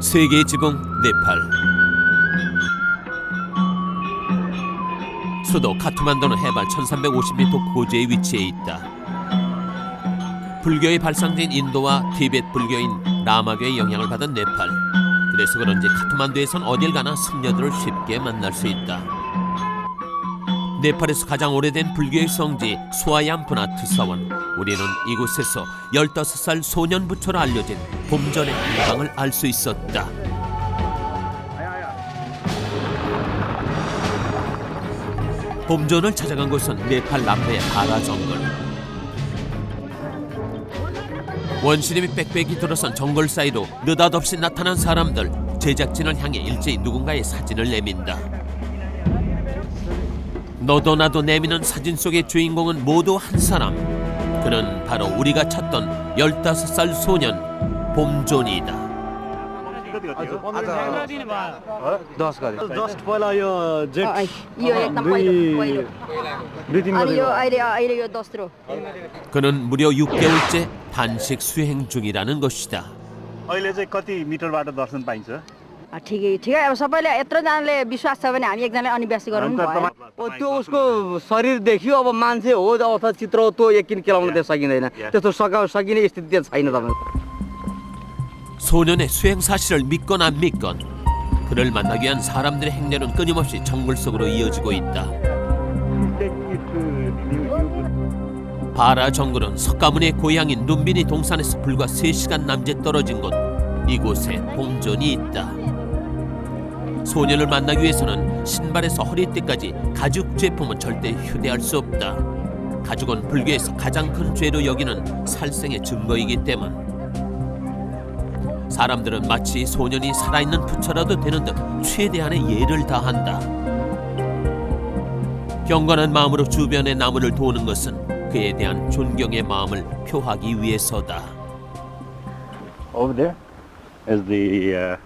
세계의 지붕 네팔. 수도 카트만두는 해발 1350m 고지에 위치해 있다. 불교의 발상지인 인도와 티베트 불교인 라마교의 영향을 받은 네팔. 그래서 그런지 카트만두에선 어딜 가나 승려들을 쉽게 만날 수 있다. 네팔에서 가장 오래된 불교의 성지 수아얌푸나트 사원. 우리는 이곳에서 15살 소년 부처로 알려진 봄전의 한방을 알 수 있었다. 봄전을 찾아간 곳은 네팔 남부의 바라 정글. 원시림이 빽빽이 들어선 정글 사이로 느닷없이 나타난 사람들. 제작진을 향해 일제히 누군가의 사진을 내민다. 너도 나도 내미는 사진 속의 주인공은 모두 한 사람. 그는 바로 우리가 찾던 15살 소년 봄존이다. 그는 무려 6개월째 단식 수행 중이라는 것이다. अहिले चाहिँ कति मिटरबाट दर्शन पाइन्छ? ठिकै अब सबैले यत्रोजनाले विश्वास छ भने हामी एकजनाले अनिव्यास गरौँ भयो। त्यो उसको शरीर देखियो अब मान्छे हो अथवा चित्र हो त्यो यकिन केलाउन त्यो सकिँदैन। त्यस्तो सकिने स्थिति छैन तपाईँ। 소년의 수행 사실을 믿건 안 믿건 그를 만나기 위한 사람들의 행렬은 끊임없이 정글 속으로 이어지고 있다. 바라 정글은 석가모니의 고향인 눈비니 동산에서 불과 3시간 남짓 떨어진 곳. 이곳에 봄존이 있다. 소년을 만나기 위해서는 신발에서 허리띠까지 가죽 제품은 절대 휴대할 수 없다. 가죽은 불교에서 가장 큰 죄로 여기는 살생의 증거이기 때문. 사람들은 마치 소년이 살아있는 부처라도 되는 듯 최대한의 예를 다한다. 경건한 마음으로 주변의 나무를 도우는 것은 그에 대한 존경의 마음을 표하기 위해서다. Over there is the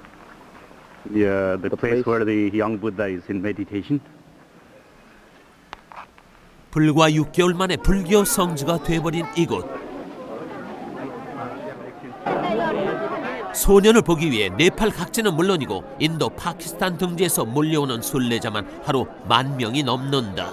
place where the young Buddha is in meditation. 불과 6개월 만에 불교 성지가 돼버린 이곳. 소년을 보기 위해 네팔 각지는 물론이고 인도, 파키스탄 등지에서 몰려오는 순례자만 하루 10,000명이 넘는다.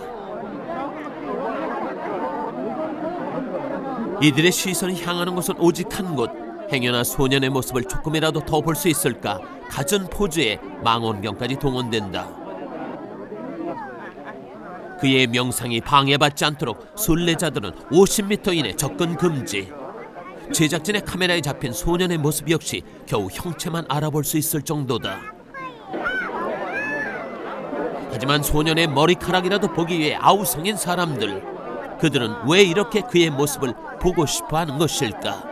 이들의 시선이 향하는 곳은 오직 한 곳. 행여나 소년의 모습을 조금이라도 더 볼 수 있을까 갖은 포즈에 망원경까지 동원된다. 그의 명상이 방해받지 않도록 순례자들은 50m 이내 접근 금지. 제작진의 카메라에 잡힌 소년의 모습 역시 겨우 형체만 알아볼 수 있을 정도다. 하지만 소년의 머리카락이라도 보기 위해 아우성인 사람들. 그들은 왜 이렇게 그의 모습을 보고 싶어하는 것일까?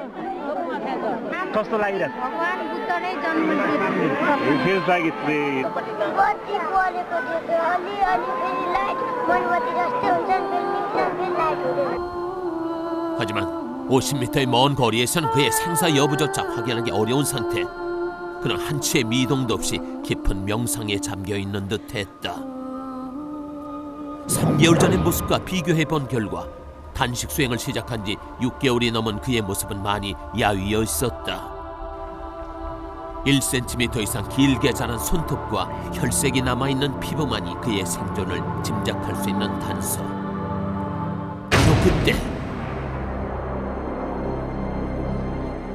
कस्तो लागिरहेछ? भगवान बुद्ध नै जन्म It feels like it's the बत्ती बलेको देख्यो अलि अलि फेरि लाइट मोमबत्ती जस्तै हुन्छ फेरि लाइट हुँदैन। 하지만 50m의 먼 거리에서는 그의 생사 여부조차 확인하기 어려운 상태. 그는 한치의 미동도 없이 깊은 명상에 잠겨있는 듯했다. 3개월 전의 모습과 비교해본 결과 단식 수행을 시작한 지 6개월이 넘은 그의 모습은 많이 야위어 있었다. 1cm 이상 길게 자란 손톱과 혈색이 남아있는 피부만이 그의 생존을 짐작할 수 있는 단서. 바로 그때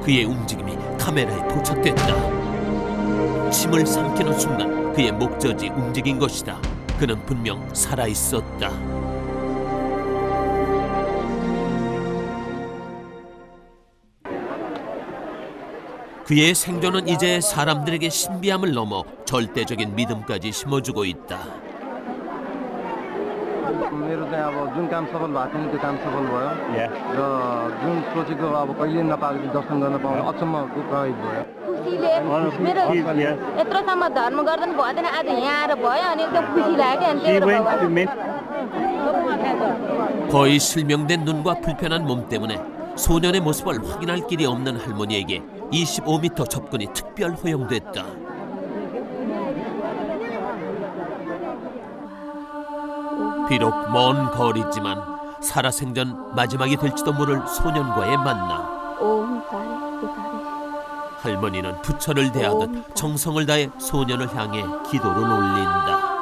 그의 움직임이 카메라에 포착됐다. 침을 삼키는 순간 그의 목젖이 움직인 것이다. 그는 분명 살아있었다. 그의 생존은 이제 사람들에게 신비함을 넘어 절대적인 믿음까지 심어주고 있다. मेरो चाहिँ अब जुन काम सफल भएको थियो नि त्यो काम सफल भयो र जुन सोचेको अब कहिले नपाएको दर्शन गर्न पाउने अचम्मको प्रयोग भयो। खुसीले मेरो यत्रोसम्म धर्म गर्दैन भएन आज यहाँ आएर भयो अनि एकदम खुसी लाग्यो अनि 거의 실명된 눈과 불편한 몸 때문에 소년의 모습을 확인할 길이 없는 할머니에게 25m 접근이 특별 허용됐다. 비록 먼 거리지만 살아생전 마지막이 될지도 모를 소년과의 만남. 할머니는 부처를 대하듯 정성을 다해 소년을 향해 기도를 올린다.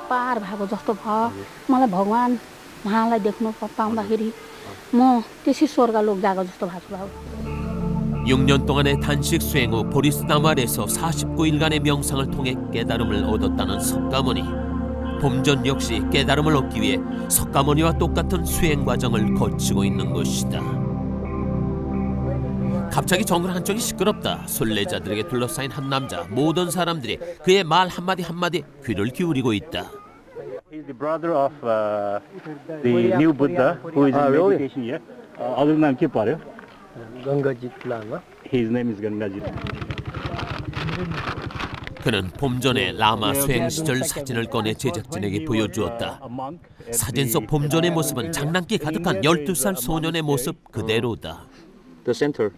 पार भएको जस्तो भयो मलाई भगवान उहाँलाई देख्नु पाउँदाखेरि म त्यसै स्वर्गलोक गएको जस्तो भएको छु। 6년 동안의 단식 수행 후 보리스나무 아래서 49일간의 명상을 통해 깨달음을 얻었다는 석가모니. 봄전 역시 깨달음을 얻기 위해 석가모니와 똑같은 수행 과정을 거치고 있는 것이다. 갑자기 정글 한쪽이 시끄럽다. 순례자들에게 둘러싸인 한 남자. 모든 사람들이 그의 말 한마디 한마디 귀를 기울이고 있다. He's the brother of the new Buddha who is in meditation here. 어느 나म के पर्यो? गङ्गाजित Lama His name is Gangaji. 그는 봄전의 라마 수행 시절 사진을 꺼내 제작진에게 보여주었다. 사진 속 봄전의 모습은 장난기 가득한 12살 소년의 모습 그대로다. The center.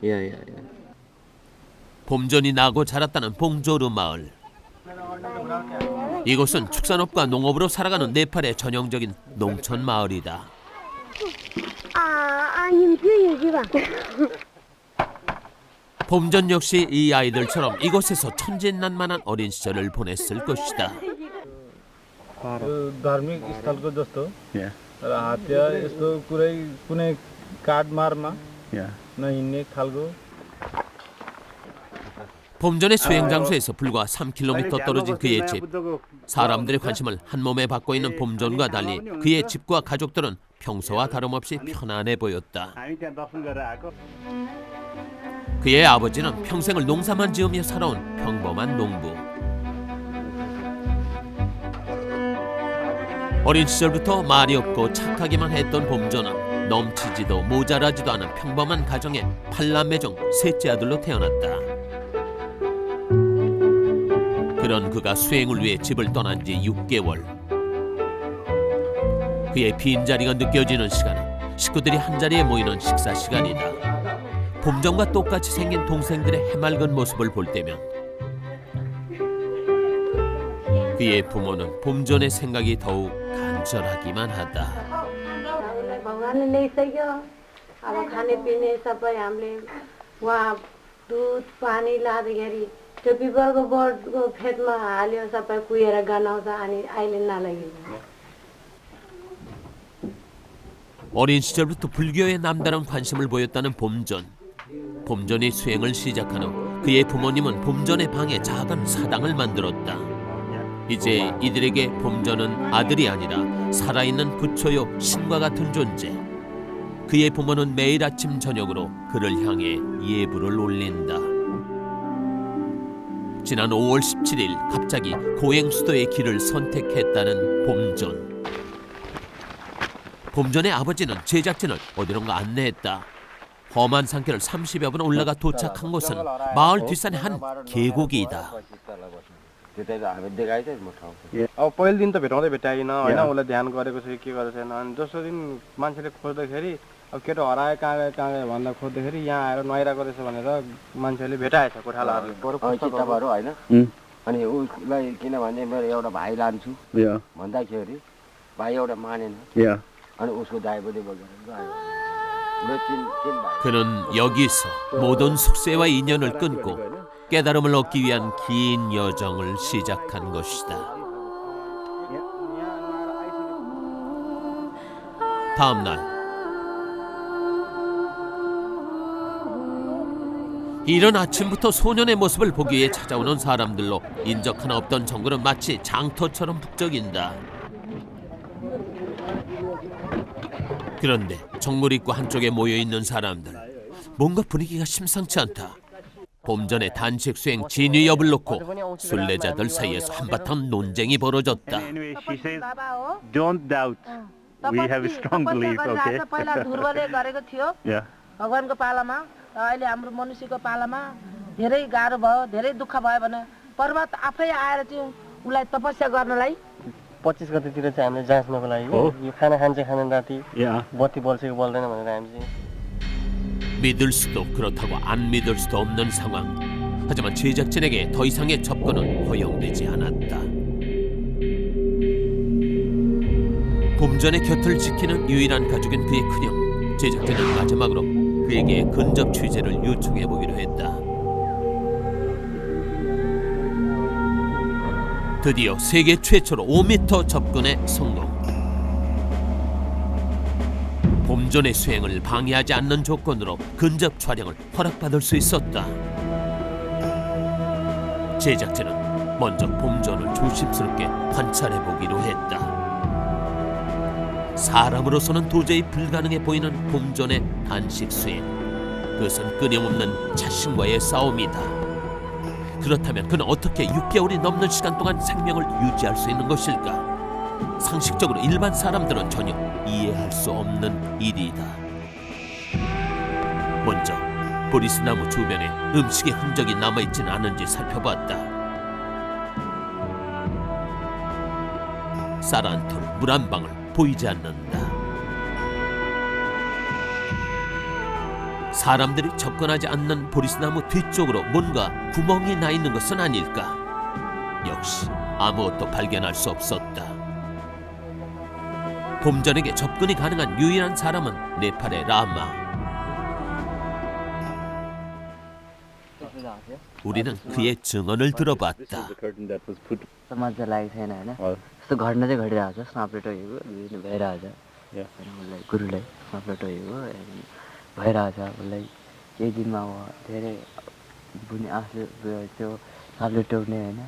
Yeah. 봄전이 나고 자랐다는 봉조르 마을. 이곳은 축산업과 농업으로 살아가는 네팔의 전형적인 농촌 마을이다. 아님 뷰유지바. 봄전 역시 이 아이들처럼 이곳에서 천진난만한 어린 시절을 보냈을 것이다. धार्मिक स्थलको जस्तो Yeah. र हतिया यस्तो कुनै काठमारमा Yeah. नहिँड्ने खालको 봄전의 수행 장소에서 불과 3km 떨어진 그의 집. 사람들의 관심을 한몸에 받고 있는 봄전과 달리 그의 집과 가족들은 평소와 다름없이 편안해 보였다. हामी त्यहाँ दर्शन गरेर आएको. 그의 아버지는 평생을 농사만 지으며 살아온 평범한 농부. 어린 시절부터 말이 없고 착하기만 했던 봄전은 넘치지도 모자라지도 않은 평범한 가정의 8남매 중 셋째 아들로 태어났다. 그런 그가 수행을 위해 집을 떠난 지 6개월. 그의 빈자리가 느껴지는 시간은 식구들이 한자리에 모이는 식사 시간이다. 봄전과 똑같이 생긴 동생들의 해맑은 모습을 볼 때면 그의 부모는 봄전의 생각이 더욱 간절하기만 하다. भगवानले ल्याइसक्यो अब खानेपिने सबै हामीले उहाँ दुध पानी लाँदाखेरि त्यो पिपलको बोटको फेदमा हाल्यो सबै कुहेर गनाउँछ अनि अहिले नलागिन्छ. 어린 시절부터 불교에 남다른 관심을 보였다는 봄전. 봄전이 수행을 시작한 후 그의 부모님은 봄전의 방에 작은 사당을 만들었다. 이제 이들에게 봄전은 아들이 아니라 살아있는 부처요 신과 같은 존재. 그의 부모는 매일 아침 저녁으로 그를 향해 예불을 올린다. 지난 5월 17일 갑자기 고행수도의 길을 선택했다는 봄전. 봄전의 아버지는 제작진을 어디론가 안내했다. 험한 산길을 30여 분 올라가 도착한 곳은 마을 뒷산의 한 계곡이다. अब पहिलो दिन त भेटाउँदै भेटाइन होइन उसलाई ध्यान गरेको छ के गरेको छैन अनि दोस्रो दिन मान्छेले खोज्दाखेरि अब केटो हरायो कहाँ गयो भन्दा खोज्दाखेरि यहाँ आएर नुहाइरहेको रहेछ भनेर मान्छेले भेटाएछ गोठालाहरूले किताबहरू होइन अनि उसलाई किनभने मेरो एउटा भाइ लान्छु Yeah. भन्दाखेरि भाइ एउटा मानेन Yeah. अनि उसको दाइबोली बोकेर गयो. 우리 찐 भाइ. 그는 여기서 모든 숙세와 인연을 끊고 깨달음을 얻기 위한 긴 여정을 시작한 것이다. 다음 날 이른 아침부터 소년의 모습을 보기 위해 찾아오는 사람들로 인적 하나 없던 정글은 마치 장터처럼 북적인다. 그런데 정물 입구 한쪽에 모여있는 사람들, 뭔가 분위기가 심상치 않다. 봄전의 단식 수행 진위 여부를 놓고 순례자들 사이에서 한바탕 논쟁이 벌어졌다. Anyway, she says, don't doubt. We have a strong belief, okay? पहिला ध्रुवले गरेको थियो Yeah. भगवानको पालामा र अहिले हाम्रो मनुष्यको पालामा धेरै गाह्रो भयो धेरै दुःख भयो भने पर्वत आफै आएर चाहिँ उसलाई तपस्या गर्नलाई 25 गतेतिर चाहिँ हामीले जाँच्नको लागि यो खाना खान्छ खाने राति Yeah. बत्ती बल्छ कि बल्दैन भनेर हामी चाहिँ 믿을 수도 그렇다고 안 믿을 수도 없는 상황. 하지만 제작진에게 더 이상의 접근은 허용되지 않았다. 봄전의 곁을 지키는 유일한 가족인 그의 큰형. 제작진은 마지막으로 그에게 근접 취재를 요청해 보기로 했다. 드디어 세계 최초로 5m 접근에 성공. 봄전의 수행을 방해하지 않는 조건으로 근접 촬영을 허락받을 수 있었다. 제작진은 먼저 봄전을 조심스럽게 관찰해 보기로 했다. 사람으로서는 도저히 불가능해 보이는 봄전의 단식 수행. 그것은 끊임없는 자신과의 싸움이다. 그렇다면 그는 어떻게 6개월이 넘는 시간 동안 생명을 유지할 수 있는 것일까? 상식적으로 일반 사람들은 전혀 이해할 수 없는 일이다. 먼저 보리스나무 주변에 음식의 흔적이 남아있지는 않은지 살펴봤다. 쌀 한 톨, 물 한 방울 보이지 않는다. 사람들이 접근하지 않는 보리스나무 뒤쪽으로 뭔가 구멍이 나 있는 것은 아닐까? 역시 아무것도 발견할 수 없었다. 봄전에게 접근이 가능한 유일한 사람은 네팔의 라마. 우리는 그의 증언을 들어봤다. मजा लागेको छैन होइन यस्तो घटना चाहिँ घटिरहेको छ साँपले टोकेको भइरहेको छ उसलाई गुरुलाई साँपले टोकेको भइरहेको छ उसलाई केही दिनमा अब धेरै बुढी आफूले त्यो साँपले टोक्ने होइन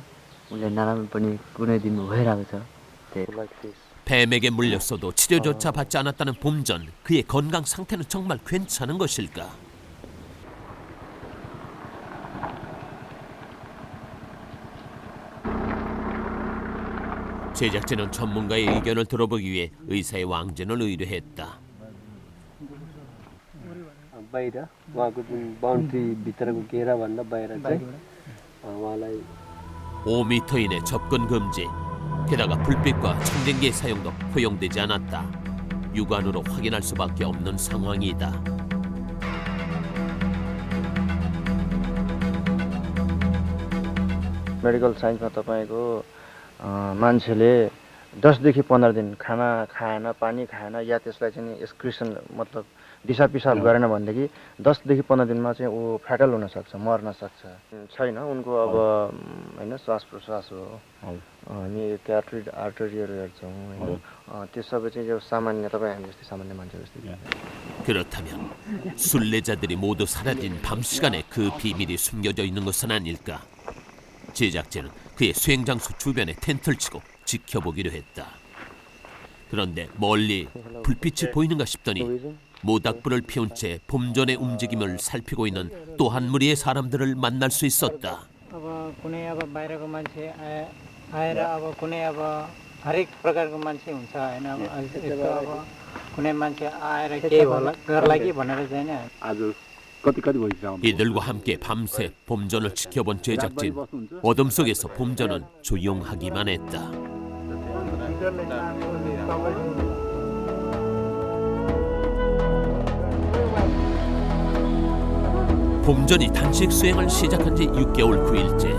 उसले नराम्रो पनि कुनै दिनमा भइरहेको छ त्यही 뱀에게 물렸어도 치료조차 받지 않았다는 봄전. 그의 건강 상태는 정말 괜찮은 것일까? 제작진은 전문가의 의견을 들어보기 위해 의사의 왕진을 의뢰했다. बाहिर उहाँको जुन बाउन्ड्री भित्रको घेराभन्दा बाहिर चाहिँ उहाँलाई 5m 이내 접근 금지. 게다가 불빛과 청진기의 사용도 허용되지 않았다. 육안으로 확인할 수밖에 없는 상황이다. मेडिकल साइन्समा तपाईँको मान्छेले 10 देखि 15 दिन खाना खाएन पानी खाएन या त्यसलाई चाहिँ एक्सक्रिसन मतलब दिशा पिसाब गरेन भनेदेखि 10 देखि 15 दिनमा चाहिँ ऊ फ्याटल हुन सक्छ मर्न सक्छ छैन उनको अब हैन श्वास प्रश्वास हो हामी क्यारोटिड आर्टरीहरू हेर्छौँ हैन त्यो सबै चाहिँ यो सामान्य तपाईँ हामी जस्तै सामान्य मान्छे जस्तै 그렇다면 순례자들이 모두 사라진 밤 시간에 그 비밀이 숨겨져 있는 것은 아닐까? 제작진은 그의 수행 장소 주변에 텐트를 치고 지켜보기로 했다. 그런데 멀리 불빛이 보이는가 싶더니 모닥불을 피운 채 봄전의 움직임을 살피고 있는 또 한 무리의 사람들을 만날 수 있었다. अब कुनै अब बाहिरको मान्छे आएर अब कुनै अब हरेक प्रकारको मान्छे हुन्छ हैन अब यस्तो अब कुनै मान्छे आएर के होला गर्ला कि भनेर चाहिँ नि आज कति भइसक्यो 이들과 함께 밤새 봄전을 지켜본 제작진. 어둠 속에서 봄전은 조용하기만 했다. 봄전이 단식 수행을 시작한 지 6개월 9일째.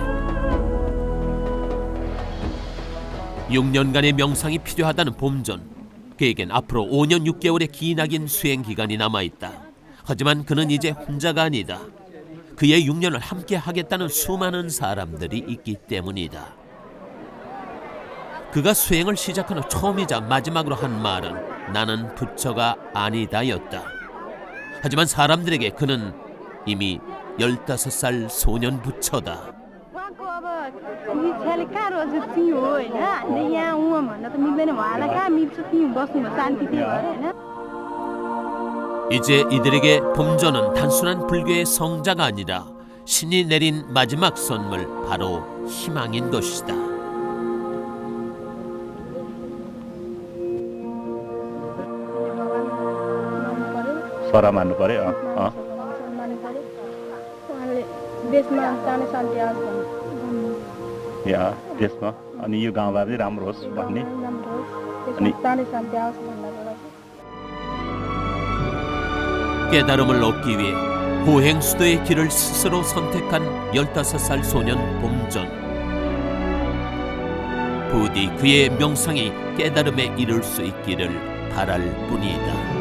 6년간의 명상이 필요하다는 봄전. 그에겐 앞으로 5년 6개월의 기나긴 수행 기간이 남아있다. 하지만 그는 이제 혼자가 아니다. 그의 6년을 함께 하겠다는 수많은 사람들이 있기 때문이다. 그가 수행을 시작한 후 처음이자 마지막으로 한 말은 나는 부처가 아니다였다. 하지만 사람들에게 그는 이미 15살 소년 부처다. 이제 이들에게 봄전은 단순한 불교의 성자가 아니라 신이 내린 마지막 선물, 바로 희망인 것이다. सरा मान्नु पर्यो या देशमा अनि यो गाउँमा पनि राम्रो होस् भन्ने अनि 깨달음을 얻기 위해 고행수도의 길을 스스로 선택한 15살 소년 봄전. 부디 그의 명상이 깨달음에 이를 수 있기를 바랄 뿐이다.